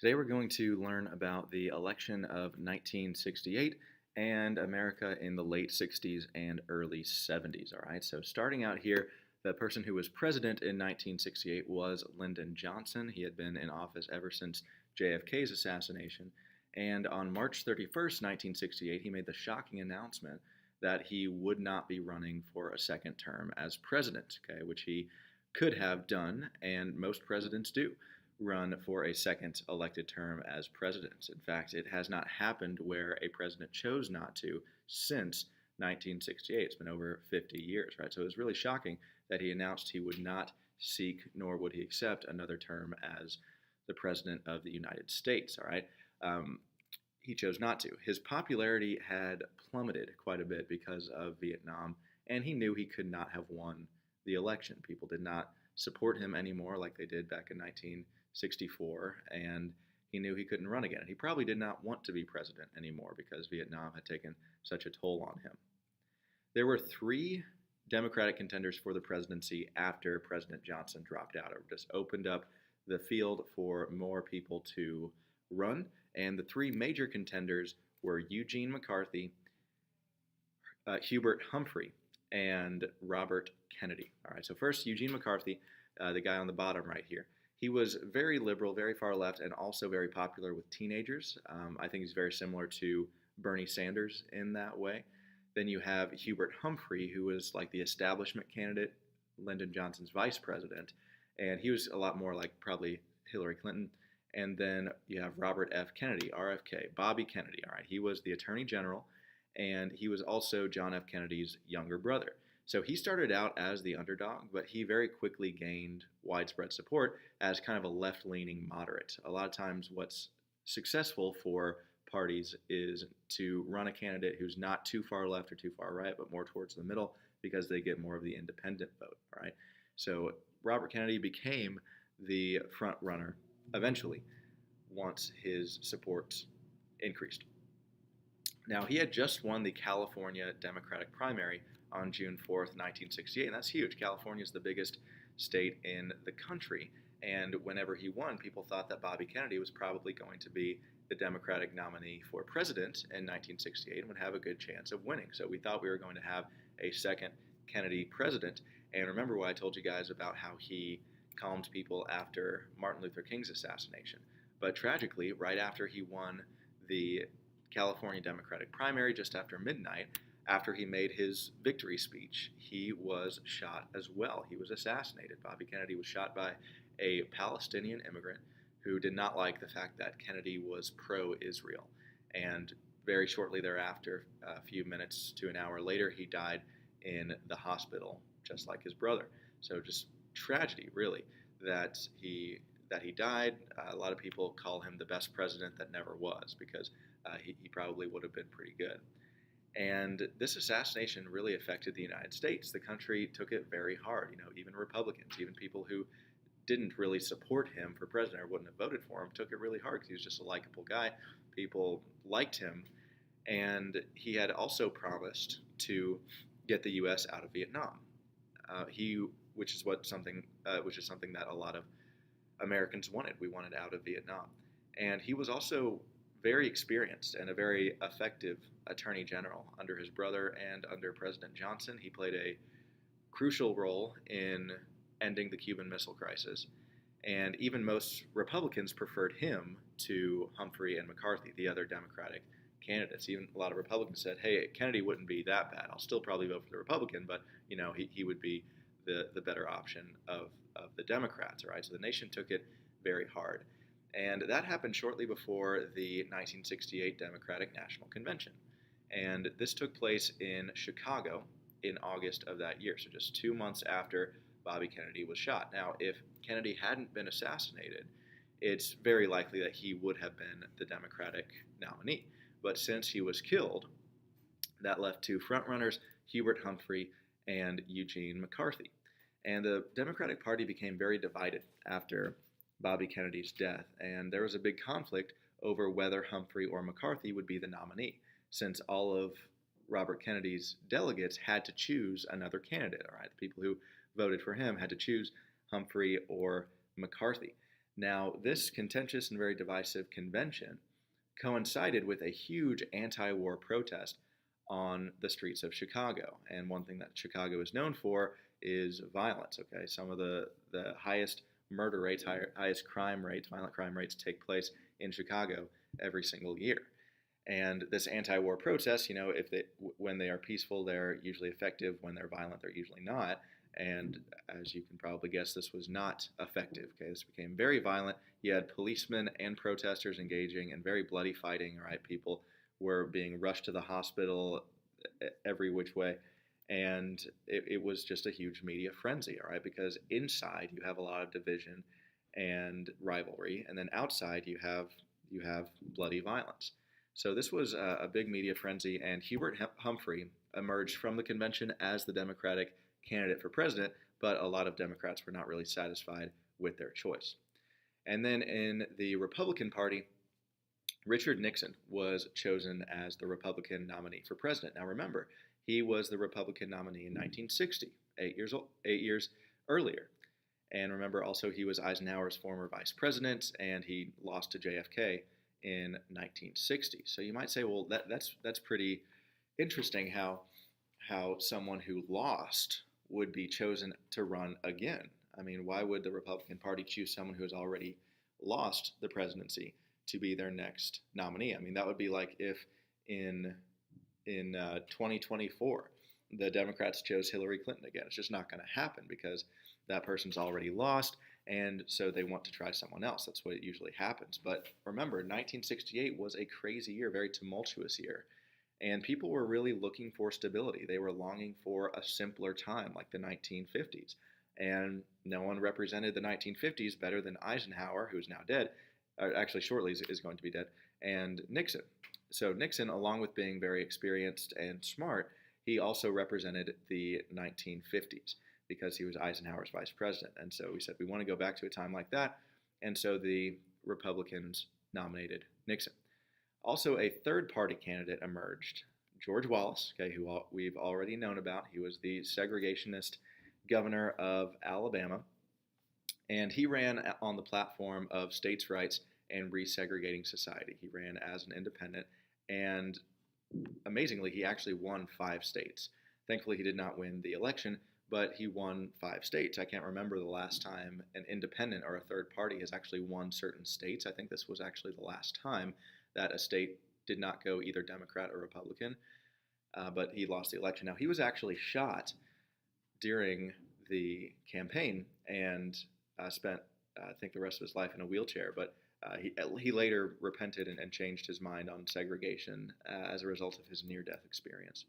Today we're going to learn about the election of 1968 and America in the late 60s and early 70s. All right, so starting out here, the person who was president in 1968 was Lyndon Johnson. He had been in office ever since JFK's assassination. And on March 31st, 1968, he made the shocking announcement that he would not be running for a second term as president, okay, which he could have done, and most presidents do run for a second elected term as president. In fact, it has not happened where a president chose not to since 1968. It's been over 50 years, right? So it was really shocking that he announced he would not seek nor would he accept another term as the president of the United States, all right? He chose not to. His popularity had plummeted quite a bit because of Vietnam, and he knew he could not have won the election. People did not support him anymore like they did back in 1964, and he knew he couldn't run again. He probably did not want to be president anymore because Vietnam had taken such a toll on him. There were three Democratic contenders for the presidency after President Johnson dropped out. It just opened up the field for more people to run, and the three major contenders were Eugene McCarthy, Hubert Humphrey, and Robert Kennedy. All right, so first, Eugene McCarthy, the guy on the bottom right here. He was very liberal, very far left, and also very popular with teenagers. I think he's very similar to Bernie Sanders in that way. Then you have Hubert Humphrey, who was like the establishment candidate, Lyndon Johnson's vice president, and he was a lot more like probably Hillary Clinton. And then you have Robert F. Kennedy, RFK, Bobby Kennedy. All right, he was the Attorney General, and he was also John F. Kennedy's younger brother. So he started out as the underdog, but he very quickly gained widespread support as kind of a left-leaning moderate. A lot of times what's successful for parties is to run a candidate who's not too far left or too far right, but more towards the middle because they get more of the independent vote, right? So Robert Kennedy became the front runner eventually once his support increased. Now, he had just won the California Democratic primary on June 4th, 1968, and that's huge. California is the biggest state in the country, and whenever he won, people thought that Bobby Kennedy was probably going to be the Democratic nominee for president in 1968 and would have a good chance of winning. So we thought we were going to have a second Kennedy president, and remember what I told you guys about how he calmed people after Martin Luther King's assassination. But tragically, right after he won the California Democratic primary, just after midnight, after he made his victory speech, he was shot as well. He was assassinated. Bobby Kennedy was shot by a Palestinian immigrant who did not like the fact that Kennedy was pro-Israel. And very shortly thereafter, a few minutes to an hour later, he died in the hospital, just like his brother. So just tragedy, really, that he died. A lot of people call him the best president that never was because he probably would have been pretty good. And this assassination really affected the United States. The country took it very hard. Even Republicans, even people who didn't really support him for president or wouldn't have voted for him, took it really hard because he was just a likable guy. People liked him, and he had also promised to get the U.S. out of Vietnam. Which is something that a lot of Americans wanted. We wanted out of Vietnam, and he was also very experienced and a very effective attorney general under his brother and under President Johnson. He played a crucial role in ending the Cuban Missile Crisis, and even most Republicans preferred him to Humphrey and McCarthy, the other Democratic candidates. Even a lot of Republicans said, hey, Kennedy wouldn't be that bad. I'll still probably vote for the Republican, but he would be the better option of the Democrats, all right? So the nation took it very hard. And that happened shortly before the 1968 Democratic National Convention. And this took place in Chicago in August of that year, so just 2 months after Bobby Kennedy was shot. Now, if Kennedy hadn't been assassinated, it's very likely that he would have been the Democratic nominee. But since he was killed, that left two frontrunners, Hubert Humphrey and Eugene McCarthy. And the Democratic Party became very divided after Bobby Kennedy's death, and there was a big conflict over whether Humphrey or McCarthy would be the nominee, since all of Robert Kennedy's delegates had to choose another candidate, all right? The people who voted for him had to choose Humphrey or McCarthy. Now, this contentious and very divisive convention coincided with a huge anti war protest on the streets of Chicago. And one thing that Chicago is known for is violence. Okay, some of the highest murder rates, highest crime rates, violent crime rates take place in Chicago every single year. And this anti-war protest, if they when they are peaceful, they're usually effective. When they're violent, they're usually not. And as you can probably guess, this was not effective. Okay, this became very violent. You had policemen and protesters engaging in very bloody fighting. All right, people were being rushed to the hospital every which way, and it was just a huge media frenzy. All right, because inside you have a lot of division and rivalry, and then outside you have bloody violence. So this was a big media frenzy, and Hubert Humphrey emerged from the convention as the Democratic candidate for president, but a lot of Democrats were not really satisfied with their choice. And then in the Republican Party, Richard Nixon was chosen as the Republican nominee for president. Now remember, he was the Republican nominee in 1960, 8 years earlier. And remember also he was Eisenhower's former vice president, and he lost to JFK in 1960. So you might say, well, that's pretty interesting how someone who lost would be chosen to run again. I mean, why would the Republican Party choose someone who has already lost the presidency to be their next nominee? I mean, that would be like if in 2024 the Democrats chose Hillary Clinton again. It's just not going to happen because that person's already lost, and so they want to try someone else. That's what usually happens. But remember, 1968 was a crazy year, very tumultuous year, and people were really looking for stability. They were longing for a simpler time like the 1950s, and no one represented the 1950s better than Eisenhower, who's now dead, actually shortly is going to be dead, and Nixon. So Nixon, along with being very experienced and smart, he also represented the 1950s because he was Eisenhower's vice president. And so we said we want to go back to a time like that. And so the Republicans nominated Nixon. Also, a third party candidate emerged, George Wallace, okay, who we've already known about. He was the segregationist governor of Alabama. And he ran on the platform of states' rights and resegregating society. He ran as an independent, and amazingly, he actually won 5 states. Thankfully, he did not win the election, but he won 5 states. I can't remember the last time an independent or a third party has actually won certain states. I think this was actually the last time that a state did not go either Democrat or Republican, but he lost the election. Now, he was actually shot during the campaign and spent, I think, the rest of his life in a wheelchair, but he later repented and changed his mind on segregation as a result of his near-death experience.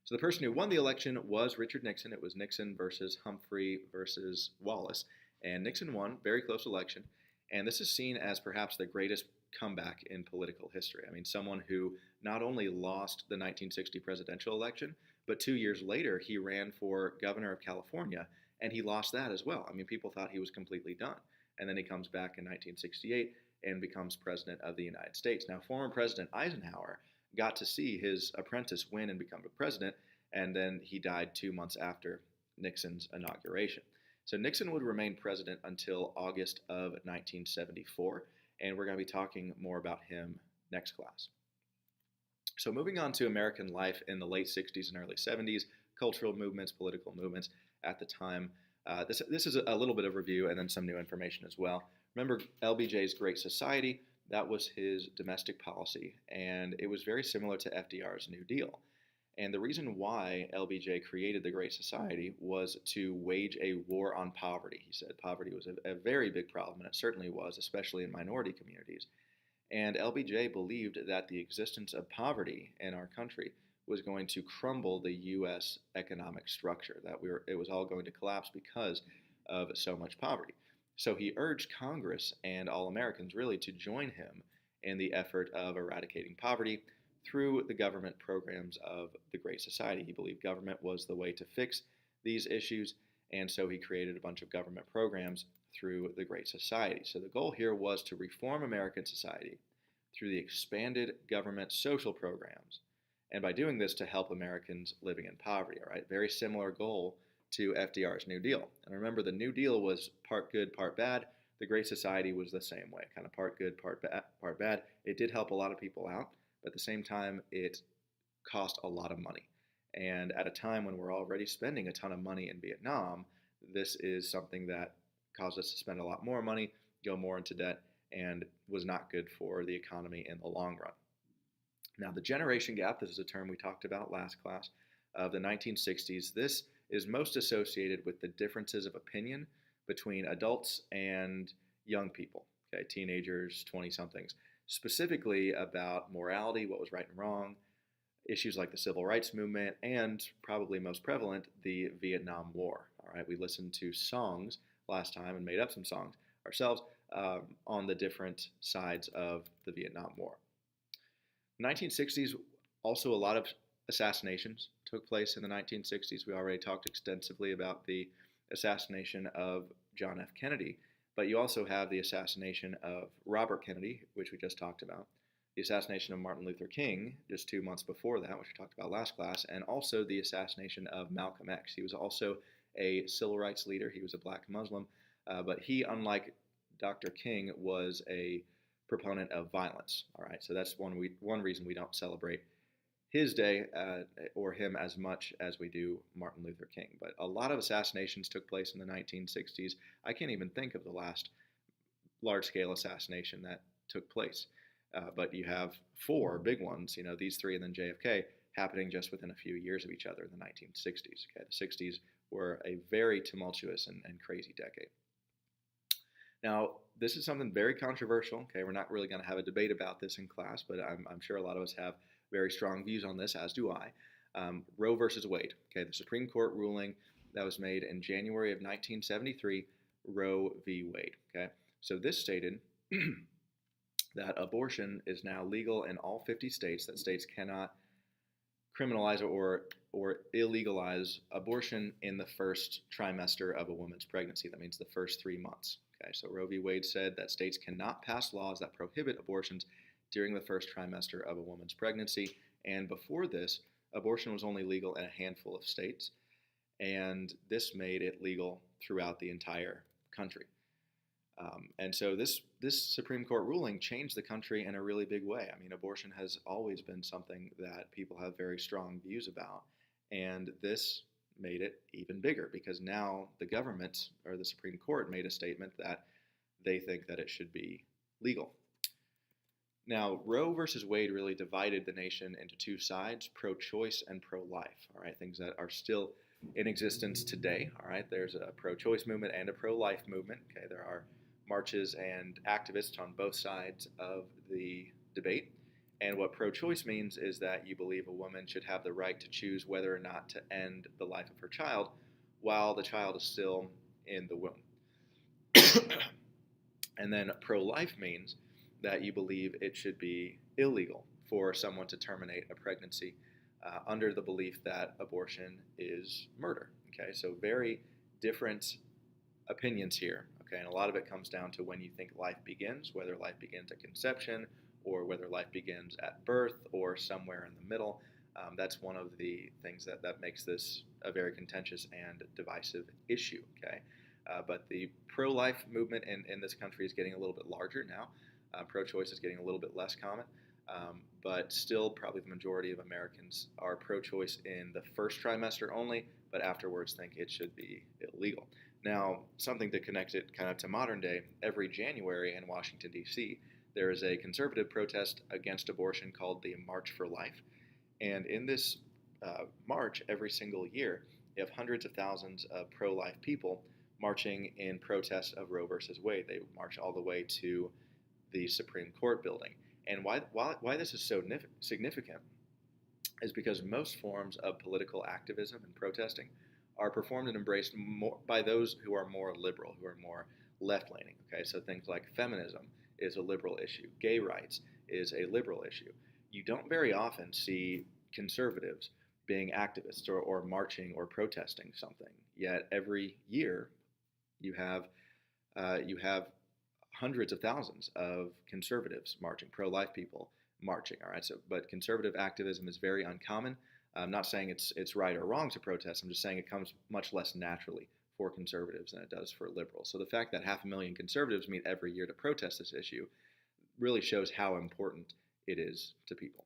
So the person who won the election was Richard Nixon. It was Nixon versus Humphrey versus Wallace, and Nixon won, very close election, and this is seen as perhaps the greatest comeback in political history. I mean, someone who not only lost the 1960 presidential election, but 2 years later he ran for governor of California, and he lost that as well. I mean, people thought he was completely done. And then he comes back in 1968 and becomes president of the United States. Now, former President Eisenhower got to see his apprentice win and become a president, and then he died 2 months after Nixon's inauguration. So Nixon would remain president until August of 1974, and we're going to be talking more about him next class. So moving on to American life in the late 60s and early 70s, cultural movements, political movements at the time. This is a little bit of review and then some new information as well. Remember LBJ's Great Society? That was his domestic policy, and it was very similar to FDR's New Deal. And the reason why LBJ created the Great Society was to wage a war on poverty. He said poverty was a very big problem, and it certainly was, especially in minority communities. And LBJ believed that the existence of poverty in our country was going to crumble the U.S. economic structure, that it was all going to collapse because of so much poverty. So he urged Congress and all Americans really to join him in the effort of eradicating poverty through the government programs of the Great Society. He believed government was the way to fix these issues, and so he created a bunch of government programs through the Great Society. So the goal here was to reform American society through the expanded government social programs, and by doing this to help Americans living in poverty. All right, very similar goal to FDR's New Deal. And remember, the New Deal was part good, part bad. The Great Society was the same way, kind of part good, part bad. It did help a lot of people out, but at the same time, it cost a lot of money. And at a time when we're already spending a ton of money in Vietnam, this is something that caused us to spend a lot more money, go more into debt, and was not good for the economy in the long run. Now, the generation gap, this is a term we talked about last class, of the 1960s, this is most associated with the differences of opinion between adults and young people, okay, teenagers, 20 somethings, specifically about morality, what was right and wrong, issues like the civil rights movement, and probably most prevalent, the Vietnam War. All right, we listened to songs last time and made up some songs ourselves on the different sides of the Vietnam War. 1960s, also a lot of assassinations took place in the 1960s. We already talked extensively about the assassination of John F. Kennedy, but you also have the assassination of Robert Kennedy, which we just talked about, the assassination of Martin Luther King just 2 months before that, which we talked about last class, and also the assassination of Malcolm X. He was also a civil rights leader. He was a black Muslim, but he, unlike Dr. King, was a proponent of violence. All right, so that's one reason we don't celebrate his day or him as much as we do Martin Luther King. But a lot of assassinations took place in the 1960s. I can't even think of the last large-scale assassination that took place. But you have 4 big ones, these 3 and then JFK, happening just within a few years of each other in the 1960s. Okay, the 60s were a very tumultuous and crazy decade. Now, this is something very controversial. Okay, we're not really going to have a debate about this in class, but I'm sure a lot of us have very strong views on this, as do I. Roe versus Wade. Okay, the Supreme Court ruling that was made in January of 1973, Roe v. Wade. Okay, so this stated that abortion is now legal in all 50 states, that states cannot criminalize or illegalize abortion in the first trimester of a woman's pregnancy. That means the first 3 months. Okay, so Roe v. Wade said that states cannot pass laws that prohibit abortions during the first trimester of a woman's pregnancy. And before this, abortion was only legal in a handful of states, and this made it legal throughout the entire country. And so this Supreme Court ruling changed the country in a really big way. I mean, abortion has always been something that people have very strong views about, and this made it even bigger because now the government or the Supreme Court made a statement that they think that it should be legal. Now, Roe versus Wade really divided the nation into 2 sides, pro-choice and pro-life, all right, things that are still in existence today, all right? There's a pro-choice movement and a pro-life movement, okay? There are marches and activists on both sides of the debate. And what pro-choice means is that you believe a woman should have the right to choose whether or not to end the life of her child while the child is still in the womb. And then pro-life means that you believe it should be illegal for someone to terminate a pregnancy under the belief that abortion is murder. Okay, so very different opinions here. Okay, and a lot of it comes down to when you think life begins, whether life begins at conception or whether life begins at birth or somewhere in the middle. That's one of the things that makes this a very contentious and divisive issue. Okay, but the pro-life movement in this country is getting a little bit larger now. Pro-choice is getting a little bit less common, but still probably the majority of Americans are pro-choice in the first trimester only, but afterwards think it should be illegal. Now, something to connect it kind of to modern day, every January in Washington, D.C., there is a conservative protest against abortion called the March for Life. And in this march, every single year, you have hundreds of thousands of pro-life people marching in protest of Roe versus Wade. They march all the way to the Supreme Court building. And why this is so significant is because most forms of political activism and protesting are performed and embraced more by those who are more liberal, who are more left-leaning. Okay, so things like feminism is a liberal issue. Gay rights is a liberal issue. You don't very often see conservatives being activists or marching or protesting something. Yet every year you have hundreds of thousands of conservatives marching, pro-life people marching. All right, so but conservative activism is very uncommon. I'm not saying it's right or wrong to protest. I'm just saying it comes much less naturally for conservatives than it does for liberals. So the fact that 500,000 conservatives meet every year to protest this issue really shows how important it is to people.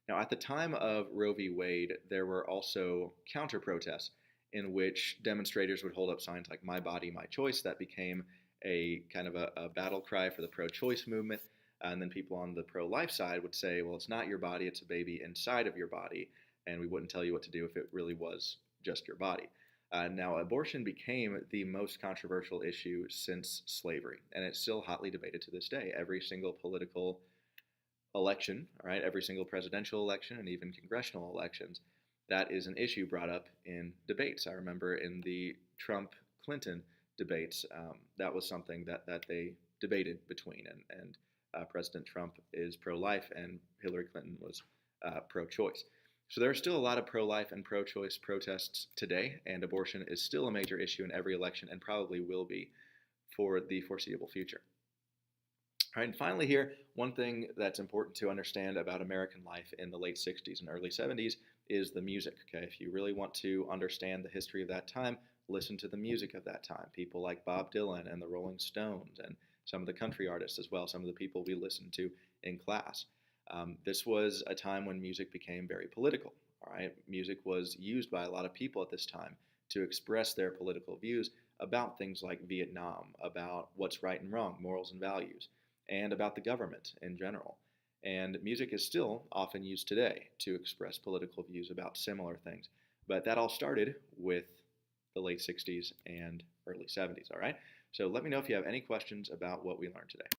Now, at the time of Roe v. Wade, there were also counter protests in which demonstrators would hold up signs like "My Body, My Choice." That became a kind of a battle cry for the pro-choice movement. And then people on the pro-life side would say, well, it's not your body, it's a baby inside of your body, and we wouldn't tell you what to do if it really was just your body. Now, abortion became the most controversial issue since slavery, and it's still hotly debated to this day. Every single political election, all right, every single presidential election, and even congressional elections, that is an issue brought up in debates. I remember in the Trump-Clinton debates, that was something that they debated between, and President Trump is pro-life and Hillary Clinton was pro-choice. So there are still a lot of pro-life and pro-choice protests today, and abortion is still a major issue in every election and probably will be for the foreseeable future. All right, and finally here, one thing that's important to understand about American life in the late 60s and early 70s is the music, okay? If you really want to understand the history of that time, listen to the music of that time. People like Bob Dylan and the Rolling Stones and some of the country artists as well, some of the people we listened to in class. This was a time when music became very political, all right? Music was used by a lot of people at this time to express their political views about things like Vietnam, about what's right and wrong, morals and values, and about the government in general. And music is still often used today to express political views about similar things. But that all started with the late 60s and early 70s, all right? So let me know if you have any questions about what we learned today.